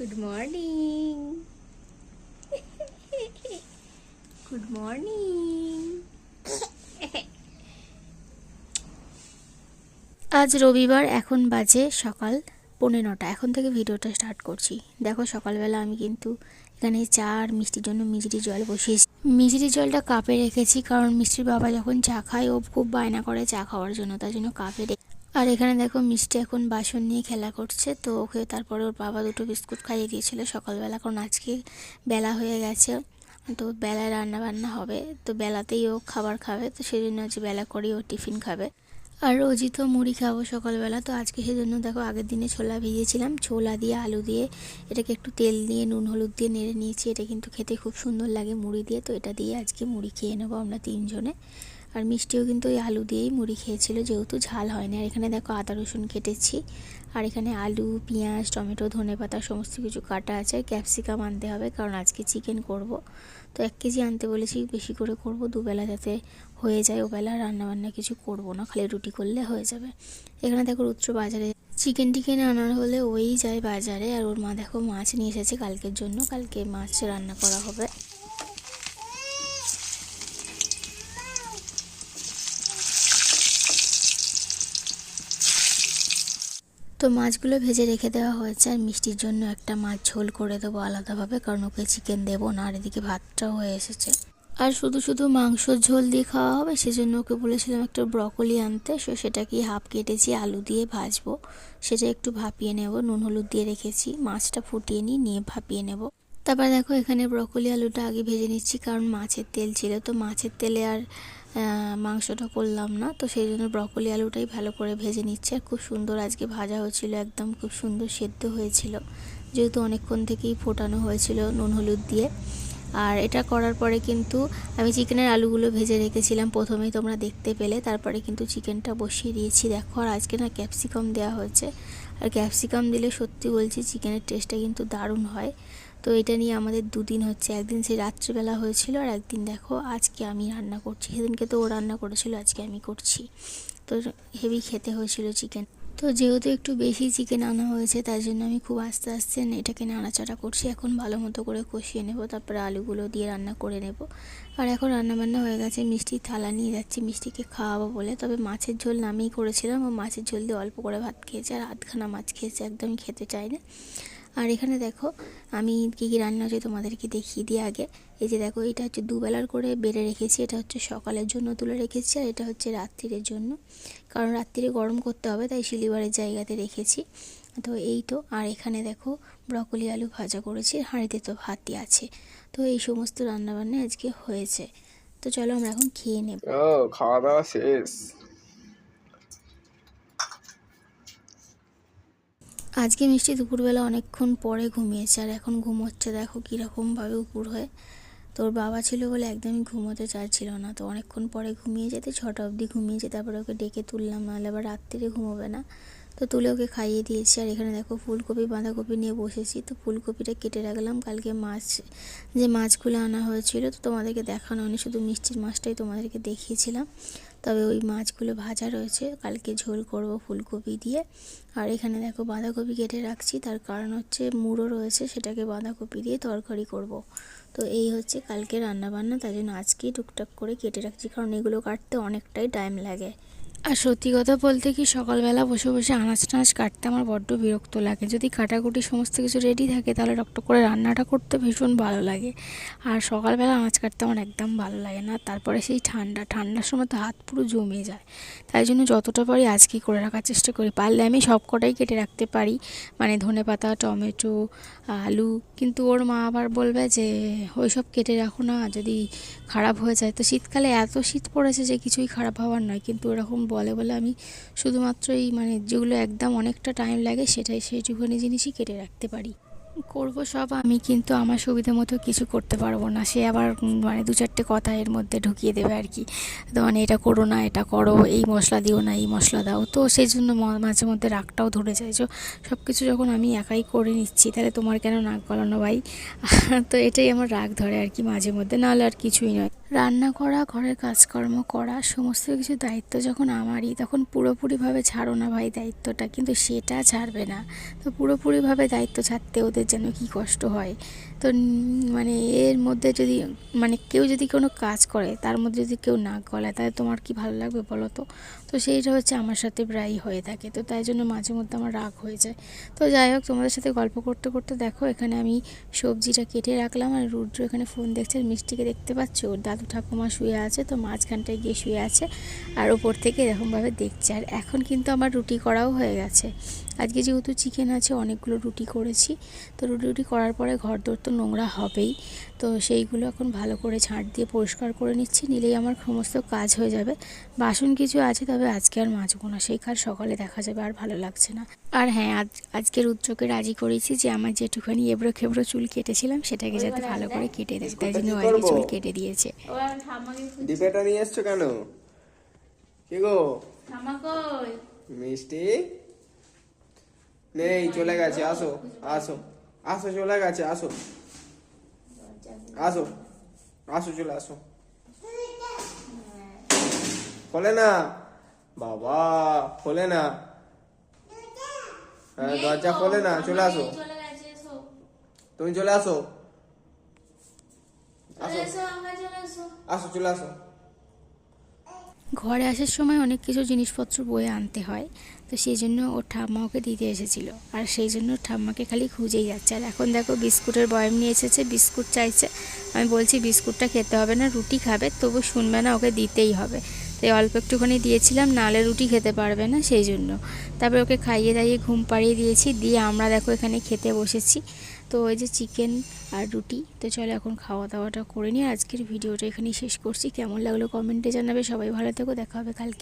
Good morning. Good morning. আজ রবিবার, এখন বাজে সকাল 9:45। এখন থেকে ভিডিওটা স্টার্ট করছি। দেখো সকালবেলা আমি কিন্তু এখানে চা আর মিষ্টির জন্য মিষ্টি জল বসিয়েছি। মিষ্টি জলটা কাপে রেখেছি, কারণ মিষ্টির বাবা যখন চা খায় ও খুব বায়না করে চা খাওয়ার জন্য, তার জন্য কাপে রেখে। আর এখানে দেখো মিষ্টি এখন বাসন নিয়ে খেলা করছে, তো ওকে তারপরে ওর বাবা দুটো বিস্কুট খাইয়ে দিয়েছিল সকালবেলা, কারণ আজকে বেলা হয়ে গেছে, তো বেলায় রান্না বান্না হবে, তো বেলাতেই ও খাবার খাবে, তো সেই জন্য হচ্ছে বেলা করেই ও টিফিন খাবে। আর রোজই তো মুড়ি খাবো সকালবেলা, তো আজকে সেজন্য দেখো আগের দিনে ছোলা ভিজিয়েছিলাম, ছোলা দিয়ে আলু দিয়ে এটাকে একটু তেল দিয়ে নুন হলুদ দিয়ে নেড়ে নিয়েছি। এটা কিন্তু খেতে খুব সুন্দর লাগে মুড়ি দিয়ে, তো এটা দিয়ে আজকে মুড়ি খেয়ে নেবো আমরা তিনজনে। আর মিষ্টিও কিন্তু ওই আলু দিয়েই মুড়ি খেয়েছিল, যেহেতু ঝাল হয়নি। আর এখানে দেখো আদা রসুন কেটেছি, আর এখানে আলু পেঁয়াজ টমেটো ধনেপাতা সমস্ত কিছু কাটা আছে। আর ক্যাপসিকাম আনতে হবে, কারণ আজকে চিকেন করব, তো 1 কেজি আনতে বলেছি, বেশি করে করব, দুবেলা যাতে হয়ে যায়, ওবেলা রান্নাবান্না কিছু করব না, খালি রুটি করলে হয়ে যাবে। এখানে দেখো রুদ্র বাজারে চিকেন টিকেন আনার হলে ওই যায় বাজারে, আর ওর মা দেখো মাছ নিয়ে এসেছে কালকের জন্য, কালকে মাছ রান্না করা হবে। তো মাছগুলো ভেজে রেখে দেওয়া হয়েছে, আর মিষ্টির জন্য একটা মাছ ঝোল করে দেবো আলাদাভাবে, কারণ ওকে চিকেন দেবো না। আর এদিকে ভাতটাও হয়ে এসেছে। আর শুধু শুধু মাংসর ঝোল দিয়ে খাওয়া হবে, সেজন্য ওকে বলেছিলাম একটা ব্রকলি আনতে, সেটাকে হাফ কেটেছি, আলু দিয়ে ভাজবো, সেটা একটু ভাপিয়ে নেব, নুন হলুদ দিয়ে রেখেছি, মাছটা ফুটিয়ে নিয়ে ভাপিয়ে নেব। তারপর দেখো এখানে ব্রকলি আলুটা আগে ভেজে নিচ্ছি, কারণ মাছের তেল ছিল, তো মাছের তেলে আর মাংসটা করলাম না, তো সেই জন্য ব্রকলি আলুটাই ভালো করে ভেজে নিচ্ছে। আর খুব সুন্দর আজকে ভাজা হয়েছিল, একদম খুব সুন্দর সেদ্ধ হয়েছিল, যেহেতু অনেকক্ষণ থেকেই ফোটানো হয়েছিল নুন হলুদ দিয়ে। আর এটা করার পরে কিন্তু আমি চিকেনের আলুগুলো ভেজে রেখেছিলাম, প্রথমেই তোমরা দেখতে পেলে, তারপরে কিন্তু চিকেনটা বসিয়ে দিয়েছি দেখো। আর আজকে না ক্যাপসিকাম দেওয়া হয়েছে, আর ক্যাপসিকাম দিলে সত্যি বলছি চিকেনের টেস্টটা কিন্তু দারুণ হয়। তো এটা নিয়ে আমাদের দুদিন হচ্ছে, একদিন সেই রাত্রিবেলা হয়েছিল, আর একদিন দেখো আজকে আমি রান্না করছি। সেদিনকে তো ও রান্না করেছিল, আজকে আমি করছি, তো হেভি খেতে হয়েছিল চিকেন। তো যেহেতু একটু বেশি চিকেন আনা হয়েছে, তাই জন্য আমি খুব আস্তে আস্তে এটাকে নাড়াচাড়া করছি। এখন ভালো মতো করে কষিয়ে নেব, তারপরে আলুগুলো দিয়ে রান্না করে নেব। আর এখন রান্নাবান্না হয়ে গেছে, মিষ্টির থালা নিয়ে যাচ্ছি মিষ্টিকে খাওয়াবো বলে। তবে মাছের ঝোল নামেই করেছিলাম, ও মাছের ঝোল দিয়ে অল্প করে ভাত খেয়েছে, আর আধখানা মাছ খেয়েছে, একদমই খেতে চায় না। আর এখানে দেখো আমি কী কী রান্না হচ্ছে তোমাদেরকে দেখিয়ে দিই আগে। এই যে দেখো, এটা হচ্ছে দুবেলার করে বেড়ে রেখেছি, এটা হচ্ছে সকালের জন্য তুলে রেখেছি, আর এটা হচ্ছে রাত্রিরের জন্য, কারণ রাত্রিরে গরম করতে হবে, তাই সিলিভারের জায়গাতে রেখেছি। তো এই তো। আর এখানে দেখো ব্রকলি আলু ভাজা করেছি, হাঁড়িতে তো ভাতই আছে। তো এই সমস্ত রান্নাবান্না আজকে হয়েছে। তো চলো আমরা এখন খেয়ে নেব। ও খাওয়া দাওয়া শেষ। আজকে মিষ্টি দুপুরবেলা অনেকক্ষণ পরে ঘুমিয়েছে, আর এখন ঘুমোচ্ছে দেখো কীরকমভাবে উপুর হয়ে। তোর বাবা ছিল বলে একদমই ঘুমোতে চাইছিল না, তো অনেকক্ষণ পরে ঘুমিয়ে যেতে 6টা অবধি ঘুমিয়েছে, তারপরে ওকে ডেকে তুললাম, নাহলে আবার রাত্রিরে ঘুমোবে না, তো তুলে ওকে খাইয়ে দিয়েছি। আর এখানে দেখো ফুলকপি বাঁধাকপি নিয়ে বসেছি, তো ফুলকপিটা কেটে রাখলাম, কালকে মাছ যে মাছগুলো আনা হয়েছিল তো তোমাদেরকে দেখানো হয়নি, শুধু মিষ্টির মাছটাই তোমাদেরকে দেখিয়েছিলাম। তবে ওই মাছগুলো ভাজা রয়েছে, কালকে ঝোল করব ফুলকপি দিয়ে। আর এখানে দেখো বাঁধাকপি কেটে রাখছি, তার কারণ হচ্ছে মুড়ো রয়েছে, সেটাকে বাঁধাকপি দিয়ে তরকারি করব। তো এই হচ্ছে কালকে রান্নাবান্না, তাই জন্য আজকেই টুকটাক করে কেটে রাখছি, কারণ এগুলো কাটতে অনেকটাই টাইম লাগে। আর সত্যি কথা বলতে কি, সকালবেলা বসে বসে আনাজ টানাজ কাটতে আমার বড্ড বিরক্ত লাগে। যদি কাটাকুটি সমস্ত কিছু রেডি থাকে, তাহলে টকটক করে রান্নাটা করতে ভীষণ ভালো লাগে। আর সকালবেলা আনাজ কাটতে আমার একদম ভালো লাগে না, তারপরে সেই ঠান্ডার সময় তো হাত পুরো জমে যায়। তাই জন্য যতটা পারি আজকেই করে রাখার চেষ্টা করি, পারলে আমি সব কটাই কেটে রাখতে পারি, মানে ধনেপাতা টমেটো আলু। কিন্তু ওর মা আবার বলবে যে ওই সব কেটে রাখো না, যদি খারাপ হয়ে যায়। তো শীতকালে এত শীত পড়েছে যে কিছুই খারাপ হওয়ার নয়, কিন্তু এরকম বলে বলে আমি শুধুমাত্র এই মানে যেগুলো একদম অনেকটা টাইম লাগে সেইটুকুনি জিনিসই কেটে রাখতে পারি। করব সব আমি, কিন্তু আমার সুবিধা মতো কিছু করতে পারবো না। সে আবার মানে 2-4টে কথা এর মধ্যে ঢুকিয়ে দেবে আর কি, তো মানে এটা করো না, এটা করো, এই মশলা দিও না, এই মশলা দাও। তো সেই জন্য মাঝে মধ্যে রাগটাও ধরে যায়, যে সব কিছু যখন আমি একাই করে নিচ্ছি, তাহলে তোমার কেন নাক গলানো ভাই। তো এটাই আমার রাগ ধরে আর কি মাঝে মধ্যে, নাহলে আর কিছুই নয়। রান্না করা, ঘরের কাজকর্ম করা, সমস্ত কিছু দায়িত্ব যখন আমারই, তখন পুরোপুরিভাবে ছাড়ো না ভাই দায়িত্বটা, কিন্তু সেটা ছাড়বে না। তো পুরোপুরিভাবে দায়িত্ব ছাড়তে ওদের যেন কী কষ্ট হয়। তো মানে এর মধ্যে যদি মানে কেউ যদি কোনো কাজ করে তার মধ্যে যদি কেউ নাক গলায়, তাহলে তোমার কি ভালো লাগবে বলো তো? তো সেইটা হচ্ছে আমার সাথে প্রায়ই হয়ে থাকে। তো তাই জন্য মাঝে মধ্যে আমার রাগ হয়ে যায়। তো যাই হোক, তোমাদের সাথে গল্প করতে করতে দেখো এখানে আমি সবজিটা কেটে রাখলাম, আর রুদ্র এখানে ফোন দেখছে। আর মিষ্টিকে দেখতে পাচ্ছ, ওর দাদু ঠাকুমা শুয়ে আছে, তো মাঝখানটায় গিয়ে শুয়ে আছে আর ওপর থেকে এরকমভাবে দেখছে। আর এখন কিন্তু আমার রুটি করাও হয়ে গেছে। আজকে যেহেতু চিকেন আছে, অনেকগুলো রুটি করেছি। তো রুটি করার পরে ঘরদোর তো নোংরা হবেই, তো সেইগুলো এখন ভালো করে ঝাঁট দিয়ে পরিষ্কার করে নিচ্ছি, নিলেই আমার সমস্ত কাজ হয়ে যাবে। বাসন কিছু আছে, তবে আজকে আর মাজবো না, সেই কাজ সকালে দেখা যাবে, আর ভালো লাগছে না। আর হ্যাঁ, আজকে রুদ্রকে রাজি করেছি যে আমার যেটুখানি এবড়ো খেবড়ো চুল কেটেছিলাম সেটাকে যাতে ভালো করে কেটে দেয়, তাই জন্য আর কি চুল কেটে দিয়েছে। ডিবেটা নিয়ে এসছো কেন? কি গো কই মিষ্টি? নেই, চলে গেছে। আসো আসো আসো, চলে গেছে। আসো আসো আসো, চলে আসো। খোলে না বাবা, খোলে না। হ্যাঁ, দরজা খোলে না। চলে আসো, তুমি চলে আসো। আসো আসো, চলে আসো। ঘরে আসার সময় অনেক কিছু জিনিসপত্র বয়ে আনতে হয়, তো সেই জন্য ওর ঠাম্মা ওকে দিতে এসেছিল, আর সেই জন্য ঠাম্মাকে খালি খুঁজেই যাচ্ছে। আর এখন দেখো বিস্কুটের বয়াম নিয়ে এসেছে, বিস্কুট চাইছে। আমি বলছি বিস্কুটটা খেতে হবে না, রুটি খাবে, তবু শুনবে না, ওকে দিতেই হবে। তাই অল্প একটুখানি দিয়েছিলাম, নালে রুটি খেতে পারবে না, সেই জন্য। তারপরে ওকে খাইয়ে দাইয়ে ঘুম পাড়িয়ে দিয়েছি, দিয়ে আমরা দেখো এখানে খেতে বসেছি। তো ওই যে চিকেন আর রুটি। তো চলো এখন খাওয়া দাওয়াটা করে নিই। আজকের ভিডিওটা এখানেই শেষ করছি। কেমন লাগলো কমেন্টে জানাবে। সবাই ভালো থেকো, দেখা হবে কালকে।